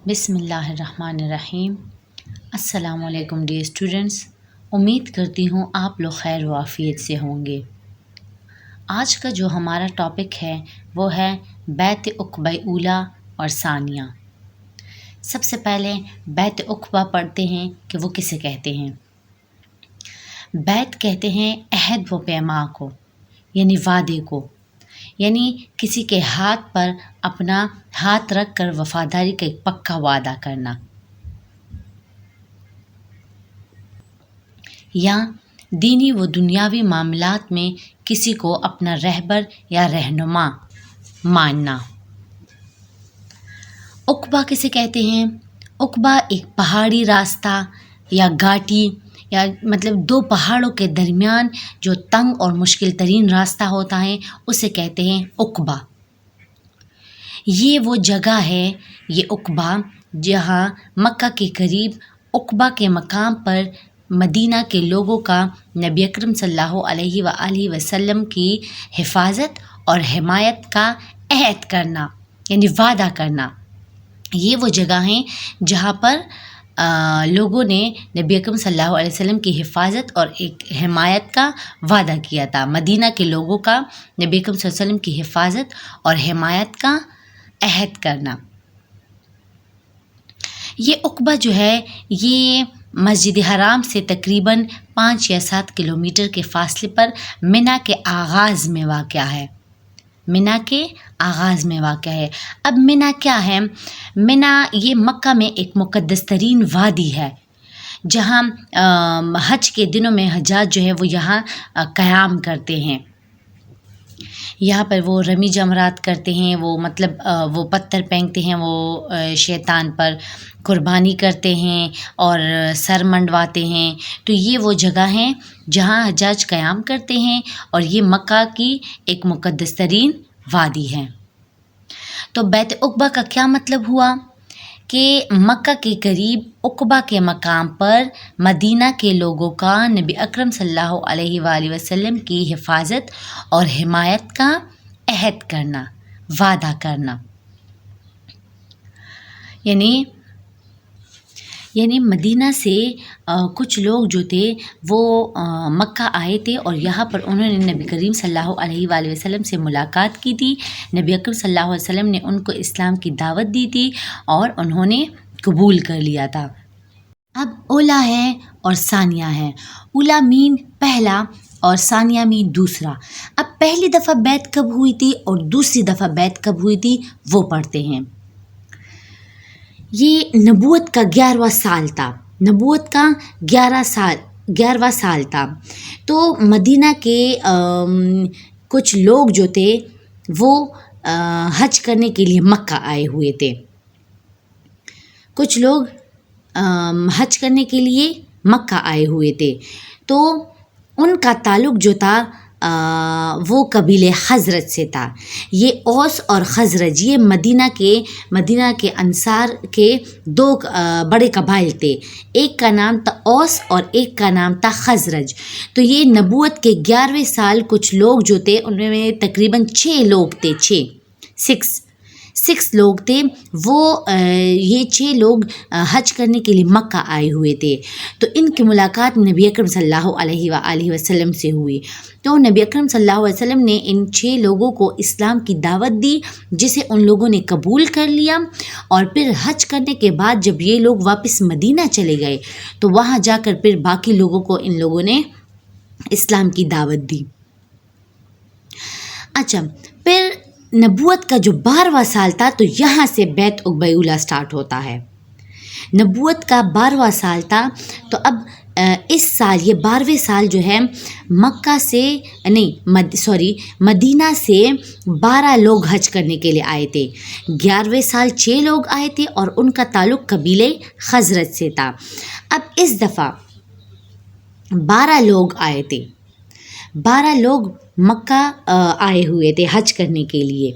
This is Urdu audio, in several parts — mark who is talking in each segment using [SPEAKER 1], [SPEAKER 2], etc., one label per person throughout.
[SPEAKER 1] بسم اللہ الرحمن الرحیم۔ السلام علیکم ڈیئر اسٹوڈنٹس، امید کرتی ہوں آپ لوگ خیر و عافیت سے ہوں گے۔ آج کا جو ہمارا ٹاپک ہے وہ ہے بیعت عقبہ اولیٰ اور ثانیہ۔ سب سے پہلے بیعت عقبہ پڑھتے ہیں کہ وہ کسے کہتے ہیں۔ بیعت کہتے ہیں عہد و پیما کو، یعنی وعدے کو، یعنی کسی کے ہاتھ پر اپنا ہاتھ رکھ کر وفاداری کا ایک پکا وعدہ کرنا، یا دینی و دنیاوی معاملات میں کسی کو اپنا رہبر یا رہنما ماننا۔ عقبہ کسے کہتے ہیں؟ عقبہ ایک پہاڑی راستہ یا گھاٹی یا مطلب دو پہاڑوں کے درمیان جو تنگ اور مشکل ترین راستہ ہوتا ہے اسے کہتے ہیں عقبہ۔ یہ وہ جگہ ہے، یہ عقبہ، جہاں مکہ کے قریب عقبہ کے مقام پر مدینہ کے لوگوں کا نبی اکرم صلی اللہ علیہ وآلہ وسلم کی حفاظت اور حمایت کا عہد کرنا، یعنی وعدہ کرنا۔ یہ وہ جگہ ہیں جہاں پر لوگوں نے نبی اکرم صلی اللہ علیہ وسلم کی حفاظت اور ایک حمایت کا وعدہ کیا تھا۔ مدینہ کے لوگوں کا نبی اکرم صلی اللہ علیہ وسلم کی حفاظت اور حمایت کا عہد کرنا۔ یہ عقبہ جو ہے یہ مسجد حرام سے تقریباً 5 یا 7 کلومیٹر کے فاصلے پر منی کے آغاز میں واقع ہے۔ منی کے آغاز میں واقع ہے۔ اب منی کیا ہے؟ منی یہ مکہ میں ایک مقدس ترین وادی ہے، جہاں حج کے دنوں میں حجاج جو ہے وہ یہاں قیام کرتے ہیں۔ یہاں پر وہ رمی جمرات کرتے ہیں، وہ پتھر پھینکتے ہیں، وہ شیطان پر قربانی کرتے ہیں اور سر منڈواتے ہیں۔ تو یہ وہ جگہ ہیں جہاں حجاج قیام کرتے ہیں، اور یہ مکہ کی ایک مقدس ترین وادی ہے۔ تو بیعت عقبہ کا کیا مطلب ہوا کہ مکہ کے قریب عقبہ کے مقام پر مدینہ کے لوگوں کا نبی اکرم صلی اللہ علیہ وآلہ وسلم کی حفاظت اور حمایت کا عہد کرنا، وعدہ کرنا۔ یعنی مدینہ سے کچھ لوگ جو تھے وہ مکہ آئے تھے، اور یہاں پر انہوں نے نبی کریم صلی اللہ علیہ وآلہ وسلم سے ملاقات کی تھی۔ نبی اکرم صلی اللہ علیہ وسلم نے ان کو اسلام کی دعوت دی تھی اور انہوں نے قبول کر لیا تھا۔ اب اولیٰ ہے اور ثانیہ ہے۔ اولیٰ مین پہلا اور ثانیہ مین دوسرا۔ اب پہلی دفعہ بیعت کب ہوئی تھی اور دوسری دفعہ بیعت کب ہوئی تھی وہ پڑھتے ہیں۔ یہ نبوت کا 11واں سال تھا، نبوت کا 11واں سال تھا۔ تو مدینہ کے کچھ لوگ جو تھے وہ حج کرنے کے لیے مکہ آئے ہوئے تھے۔ کچھ لوگ حج کرنے کے لیے مکہ آئے ہوئے تھے، تو ان کا تعلق جو تھا وہ قبیلہ خزرج سے تھا۔ یہ اوس اور خزرج، یہ مدینہ کے انصار کے 2 بڑے قبائل تھے۔ ایک کا نام تھا اوس اور ایک کا نام تھا خزرج۔ تو یہ نبوت کے 11ویں سال کچھ لوگ جو تھے ان میں تقریباً 6 لوگ تھے، 6 لوگ تھے، وہ یہ 6 لوگ حج کرنے کے لیے مکہ آئے ہوئے تھے۔ تو ان کی ملاقات نبی اکرم صلی اللہ علیہ وآلہ وسلم سے ہوئی۔ تو نبی اکرم صلی اللہ علیہ وسلم نے ان 6 لوگوں کو اسلام کی دعوت دی، جسے ان لوگوں نے قبول کر لیا، اور پھر حج کرنے کے بعد جب یہ لوگ واپس مدینہ چلے گئے تو وہاں جا کر پھر باقی لوگوں کو ان لوگوں نے اسلام کی دعوت دی۔ اچھا، پھر نبوت کا جو 12واں سال تھا تو یہاں سے بیعت عقبہ اولیٰ سٹارٹ ہوتا ہے۔ نبوت کا 12واں سال تھا، تو اب اس سال یہ 12ویں سال جو ہے مدینہ سے 12 لوگ حج کرنے کے لیے آئے تھے۔ 11ویں سال 6 لوگ آئے تھے اور ان کا تعلق قبیلہ خزرج سے تھا۔ اب اس دفعہ 12 لوگ آئے تھے، 12 لوگ مکہ آئے ہوئے تھے حج کرنے کے لیے،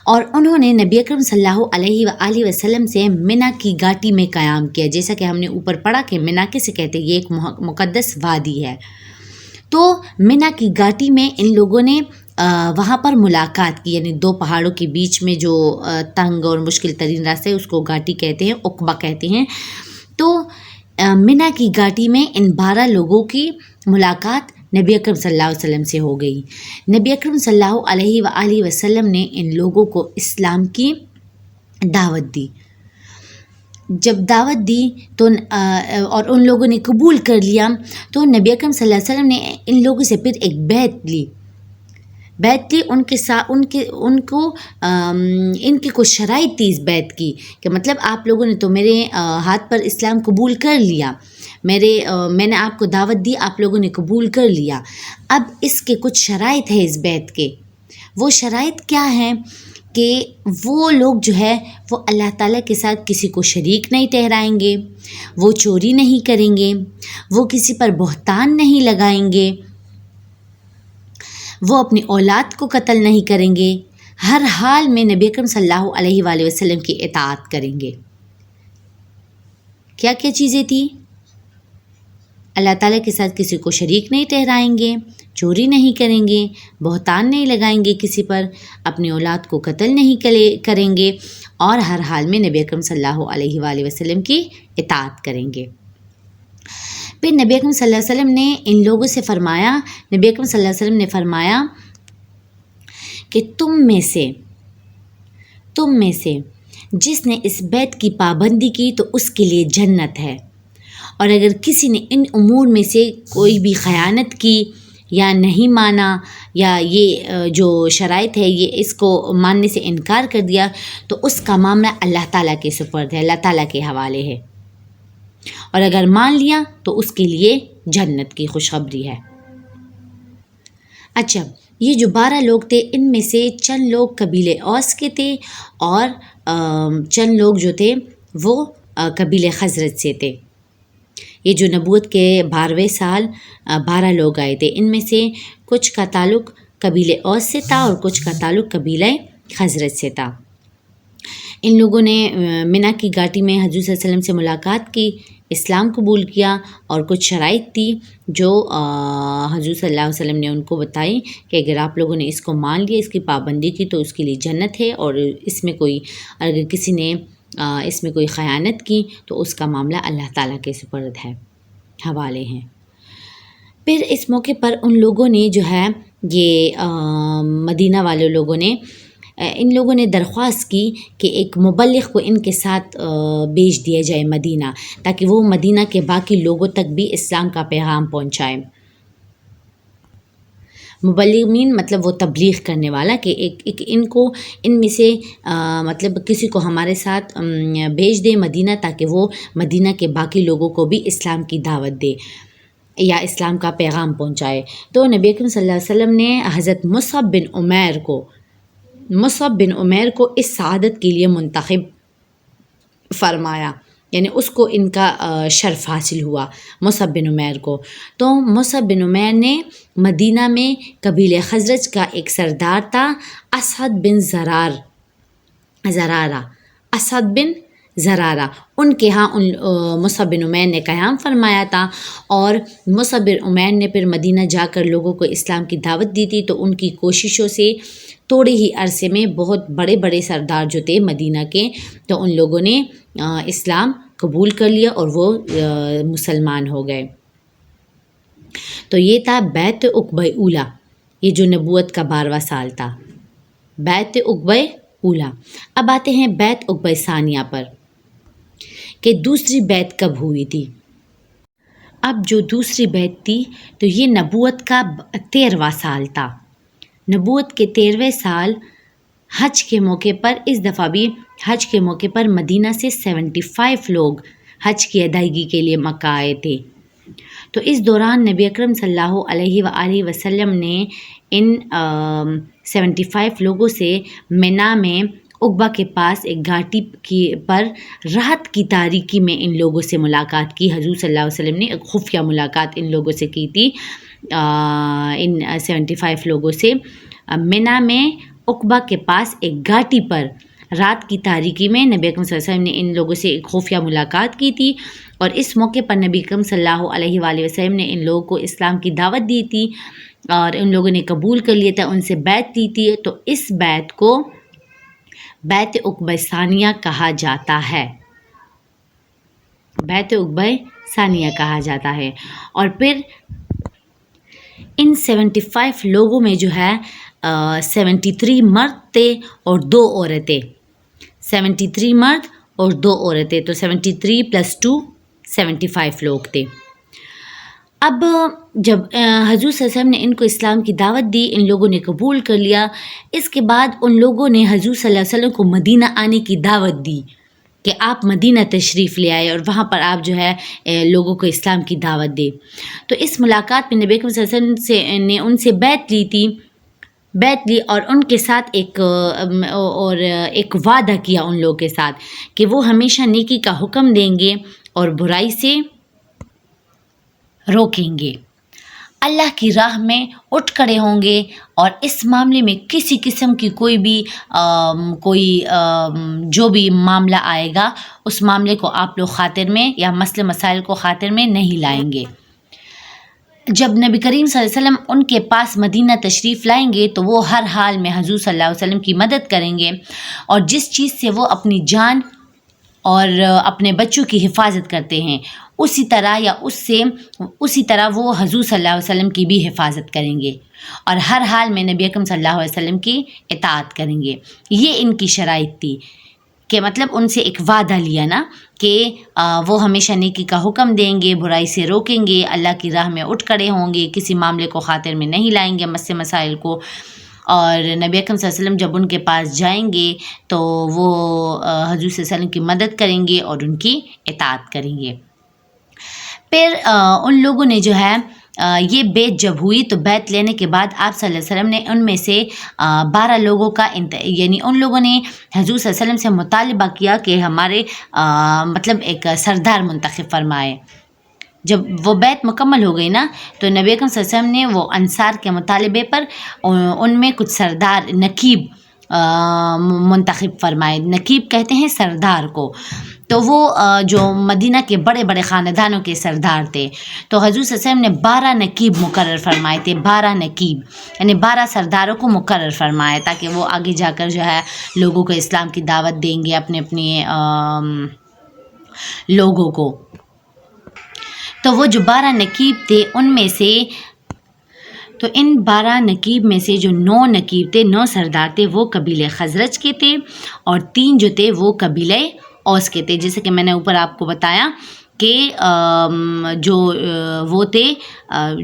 [SPEAKER 1] اور انہوں نے نبی اکرم صلی اللہ علیہ وآلہ وسلم سے منی کی گھاٹی میں قیام کیا۔ جیسا کہ ہم نے اوپر پڑھا کہ منی کسے کہتے ہیں، یہ ایک مقدس وادی ہے۔ تو منی کی گھاٹی میں ان لوگوں نے وہاں پر ملاقات کی، یعنی دو پہاڑوں کے بیچ میں جو تنگ اور مشکل ترین راستہ ہے اس کو گھاٹی کہتے ہیں، عقبہ کہتے ہیں۔ تو منی کی گھاٹی میں ان 12 لوگوں کی ملاقات نبی اکرم صلی اللہ علیہ وسلم سے ہو گئی۔ نبی اکرم صلی اللہ علیہ وآلہ وسلم نے ان لوگوں کو اسلام کی دعوت دی۔ جب دعوت دی تو اور ان لوگوں نے قبول کر لیا، تو نبی اکرم صلی اللہ علیہ وسلم نے ان لوگوں سے پھر ایک بیعت لی ان کے ساتھ، ان کی کچھ شرائط تھی اس بیعت کی، کہ مطلب آپ لوگوں نے تو میرے ہاتھ پر اسلام قبول کر لیا، میں نے آپ کو دعوت دی، آپ لوگوں نے قبول کر لیا، اب اس کے کچھ شرائط ہے اس بیعت کے۔ وہ شرائط کیا ہیں کہ وہ لوگ جو ہے وہ اللہ تعالیٰ کے ساتھ کسی کو شریک نہیں ٹھہرائیں گے، وہ چوری نہیں کریں گے، وہ کسی پر بہتان نہیں لگائیں گے، وہ اپنی اولاد کو قتل نہیں کریں گے، ہر حال میں نبی اکرم صلی اللہ علیہ وآلہ وسلم کی اطاعت کریں گے۔ کیا کیا چیزیں تھیں؟ اللہ تعالیٰ کے ساتھ کسی کو شریک نہیں ٹھہرائیں گے، چوری نہیں کریں گے، بہتان نہیں لگائیں گے کسی پر، اپنی اولاد کو قتل نہیں کریں گے، اور ہر حال میں نبی اکرم صلی اللہ علیہ وآلہ وسلم کی اطاعت کریں گے۔ پھر نبی اکرم صلی اللہ علیہ وسلم نے ان لوگوں سے فرمایا، نبی اکرم صلی اللہ علیہ وسلم نے فرمایا کہ تم میں سے جس نے اس بیعت کی پابندی کی تو اس کے لیے جنت ہے، اور اگر کسی نے ان امور میں سے کوئی بھی خیانت کی یا نہیں مانا، یا یہ جو شرائط ہے یہ اس کو ماننے سے انکار کر دیا، تو اس کا معاملہ اللہ تعالیٰ کے سپرد ہے، اللہ تعالیٰ کے حوالے ہے، اور اگر مان لیا تو اس کے لیے جنت کی خوشخبری ہے۔ اچھا، یہ جو 12 لوگ تھے ان میں سے چند لوگ قبیلے اوس کے تھے، اور چند لوگ جو تھے وہ قبیلے خزرج سے تھے۔ یہ جو نبوت کے 12ویں سال 12 لوگ آئے تھے، ان میں سے کچھ کا تعلق قبیلے اوس سے تھا اور کچھ کا تعلق قبیلہ خزرج سے تھا۔ ان لوگوں نے منی کی گھاٹی میں حضور صلی اللہ علیہ وسلم سے ملاقات کی، اسلام قبول کیا، اور کچھ شرائط تھی جو حضور صلی اللہ علیہ وسلم نے ان کو بتائی کہ اگر آپ لوگوں نے اس کو مان لیا، اس کی پابندی کی، تو اس کے لیے جنت ہے، اور اس میں اگر کسی نے اس میں کوئی خیانت کی تو اس کا معاملہ اللہ تعالیٰ کے سپرد ہے، حوالے ہیں۔ پھر اس موقع پر ان لوگوں نے جو ہے یہ مدینہ والے لوگوں نے ان لوگوں نے درخواست کی کہ ایک مبلغ کو ان کے ساتھ بھیج دیا جائے مدینہ، تاکہ وہ مدینہ کے باقی لوگوں تک بھی اسلام کا پیغام پہنچائے۔ مبلغین مطلب وہ تبلیغ کرنے والا، کہ ایک ان میں سے مطلب کسی کو ہمارے ساتھ بھیج دے مدینہ، تاکہ وہ مدینہ کے باقی لوگوں کو بھی اسلام کی دعوت دے یا اسلام کا پیغام پہنچائے۔ تو نبی اکرم صلی اللہ علیہ وسلم نے حضرت مصعب بن عمیر کو اس سعادت کے لیے منتخب فرمایا، یعنی اس کو ان کا شرف حاصل ہوا، مصعب بن عمیر کو۔ تو مصعب بن عمیر نے مدینہ میں قبیلہ خزرج کا ایک سردار تھا، اسعد بن زرارہ، ان کے ہاں مصعب بن عمیر نے قیام فرمایا تھا، اور مصعب بن عمیر نے پھر مدینہ جا کر لوگوں کو اسلام کی دعوت دی تھی۔ تو ان کی کوششوں سے تھوڑے ہی عرصے میں بہت بڑے بڑے سردار جو تھے مدینہ کے، تو ان لوگوں نے اسلام قبول کر لیا اور وہ مسلمان ہو گئے۔ تو یہ تھا بیعت عقبہ اولیٰ، یہ جو نبوت کا 12واں سال تھا، بیعت عقبہ اولیٰ۔ اب آتے ہیں بیعت عقبہ ثانیہ پر، کہ دوسری بیعت کب ہوئی تھی۔ اب جو دوسری بیعت تھی تو یہ نبوت کا 13واں سال تھا۔ نبوت کے 13ویں سال حج کے موقع پر، اس دفعہ بھی حج کے موقع پر مدینہ سے 75 لوگ حج کی ادائیگی کے لیے مکہ آئے تھے۔ تو اس دوران نبی اکرم صلی اللہ علیہ وآلہ وسلم نے ان 75 لوگوں سے منی میں عقبہ کے پاس ایک گھاٹی پر رات کی تاریکی میں ان لوگوں سے ملاقات کی۔ حضور صلی اللہ علیہ وسلم نے ایک خفیہ ملاقات ان لوگوں سے کی تھی، ان 75 لوگوں سے منی میں عقبہ کے پاس ایک گھاٹی پر رات کی تاریکی میں نبی اکرم صلی اللہ علیہ وسلم نے ان لوگوں سے ایک خفیہ ملاقات کی تھی، اور اس موقع پر نبی اکرم صلی اللہ علیہ وآلہ وسلم نے ان لوگوں کو اسلام کی دعوت دی تھی، اور ان لوگوں نے قبول کر لیا تھا، ان سے بیعت لی تھی، تو اس بیعت کو بیعت عقبہ ثانیہ کہا جاتا ہے، بیعت عقبہ ثانیہ کہا جاتا ہے۔ اور پھر ان 75 لوگوں میں جو ہے 73 مرد تھے اور 2 عورتیں، 73 مرد اور 2 عورتیں، تو 73 + 2 75 لوگ تھے۔ اب جب حضور صلی اللہ علیہ وسلم نے ان کو اسلام کی دعوت دی، ان لوگوں نے قبول کر لیا، اس کے بعد ان لوگوں نے حضور صلی اللہ علیہ وسلم کو مدینہ آنے کی دعوت دی کہ آپ مدینہ تشریف لے آئے اور وہاں پر آپ جو ہے لوگوں کو اسلام کی دعوت دے۔ تو اس ملاقات میں نبی اکرم صلی اللہ علیہ وسلم نے ان سے بیعت لی تھی، بیعت لی اور ان کے ساتھ ایک وعدہ کیا ان لوگوں کے ساتھ کہ وہ ہمیشہ نیکی کا حکم دیں گے اور برائی سے روکیں گے، اللہ کی راہ میں اٹھ کھڑے ہوں گے، اور اس معاملے میں کسی قسم کی جو بھی معاملہ آئے گا اس معاملے کو آپ لوگ خاطر میں یا مسئلے مسائل کو خاطر میں نہیں لائیں گے۔ جب نبی کریم صلی اللہ علیہ وسلم ان کے پاس مدینہ تشریف لائیں گے تو وہ ہر حال میں حضور صلی اللہ علیہ وسلم کی مدد کریں گے، اور جس چیز سے وہ اپنی جان اور اپنے بچوں کی حفاظت کرتے ہیں اسی طرح وہ حضور صلی اللہ علیہ وسلم کی بھی حفاظت کریں گے، اور ہر حال میں نبی اکرم صلی اللہ علیہ وسلم کی اطاعت کریں گے۔ یہ ان کی شرائط تھی کہ مطلب ان سے ایک وعدہ لیا نا کہ وہ ہمیشہ نیکی کا حکم دیں گے، برائی سے روکیں گے، اللہ کی راہ میں اٹھ کھڑے ہوں گے، کسی معاملے کو خاطر میں نہیں لائیں گے، مسئلے مسائل کو۔ اور نبی اکرم صلی اللہ علیہ وسلم جب ان کے پاس جائیں گے تو وہ حضور صلی اللہ علیہ وسلم کی مدد کریں گے اور ان کی اطاعت کریں گے۔ پھر ان لوگوں نے جو ہے یہ بیعت جب ہوئی تو بیعت لینے کے بعد آپ صلی اللہ علیہ وسلم نے ان میں سے 12 لوگوں کا یعنی ان لوگوں نے حضور صلی اللہ علیہ وسلم سے مطالبہ کیا کہ ہمارے مطلب ایک سردار منتخب فرمائے۔ جب وہ بیعت مکمل ہو گئی نا تو نبی اکرم صلی اللہ علیہ وسلم نے وہ انصار کے مطالبے پر ان میں کچھ سردار نقیب منتخب فرمائے۔ نقیب کہتے ہیں سردار کو، تو وہ جو مدینہ کے بڑے بڑے خاندانوں کے سردار تھے، تو حضور صلی اللہ علیہ وسلم نے 12 نقیب مقرر فرمائے تھے، 12 نقیب یعنی 12 سرداروں کو مقرر فرمایا تاکہ وہ آگے جا کر جو ہے لوگوں کو اسلام کی دعوت دیں گے، اپنے لوگوں کو۔ تو وہ جو 12 نقیب تھے ان میں سے تو ان 12 نقیب میں سے جو 9 نقیب تھے، 9 سردار تھے، وہ قبیلہ خزرج کے تھے، اور 3 جو تھے وہ قبیلہ اوس کے تھے۔ جیسے کہ میں نے اوپر آپ کو بتایا کہ وہ تھے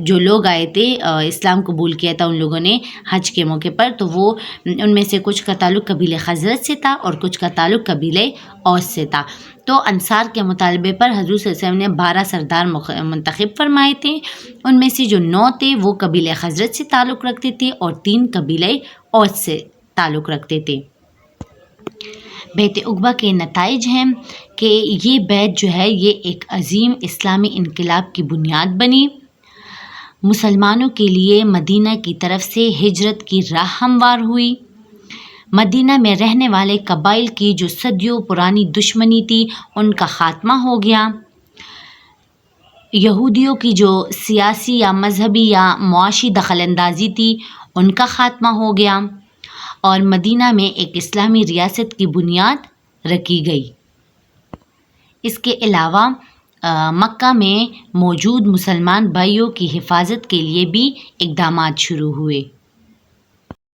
[SPEAKER 1] جو لوگ آئے تھے اسلام قبول کیا تھا ان لوگوں نے حج کے موقع پر، تو وہ ان میں سے کچھ کا تعلق قبیلہ خزرج سے تھا اور کچھ کا تعلق قبیلہ اوس سے تھا۔ تو انصار کے مطالبے پر حضور صلی اللہ علیہ وسلم نے 12 سردار منتخب فرمائے تھے، ان میں سے جو 9 تھے وہ قبیلہ خزرج سے تعلق رکھتے تھے اور 3 قبیلہ اوس سے تعلق رکھتے تھے۔ بیعت عقبہ کے نتائج ہیں کہ یہ بیعت جو ہے یہ ایک عظیم اسلامی انقلاب کی بنیاد بنی، مسلمانوں کے لیے مدینہ کی طرف سے ہجرت کی راہ ہموار ہوئی، مدینہ میں رہنے والے قبائل کی جو صدیوں پرانی دشمنی تھی ان کا خاتمہ ہو گیا، یہودیوں کی جو سیاسی یا مذہبی یا معاشی دخل اندازی تھی ان کا خاتمہ ہو گیا، اور مدینہ میں ایک اسلامی ریاست کی بنیاد رکھی گئی۔ اس کے علاوہ مکہ میں موجود مسلمان بھائیوں کی حفاظت کے لیے بھی اقدامات شروع ہوئے۔